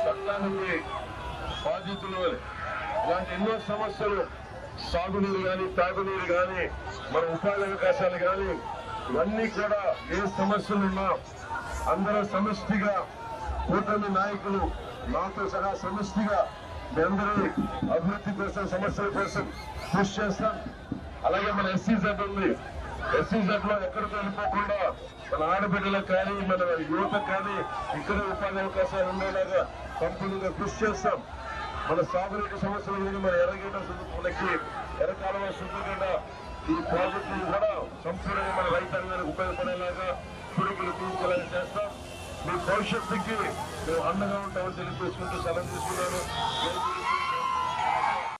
చట్టానికి బాధితులు ఇలాంటి ఎన్నో సమస్యలు, సాగునీరు కానీ, తాగునీరు కానీ, మన ఉపాధి అవకాశాలు కానీ, ఇవన్నీ కూడా ఏ సమస్యలున్నా అందరూ సమిష్టిగా, కూటమి నాయకులు నాతో సహా సమిష్టిగా మీ అందరి అభివృద్ధి కోసం, సమస్యల కోసం కృషి చేస్తాం. అలాగే మన SEZ ఉంది. SEZ లో ఎక్కడికి వెళ్ళిపోకుండా మన ఆడబిడ్డలకు కానీ, మన యువతకు కానీ ఇక్కడ ఉపాధి అవకాశాలు ఉండేలాగా కంపెనీగా కృషి చేస్తాం. మన సాగునీటి సమస్యలు కానీ, మన మనకి ఎర్రకాలువ శుద్ధగడ్డ ఈ ప్రాజెక్టులు కూడా సంపూర్ణంగా మన రైతాంగానికి ఉపయోగపడేలాగా పురుగులు తీసుకెళ్ళాలని చేస్తాం. మీ భవిష్యత్తుకి మేము అండగా ఉంటామని తెలియజేసుకుంటూ సెలవు తీసుకున్నాను.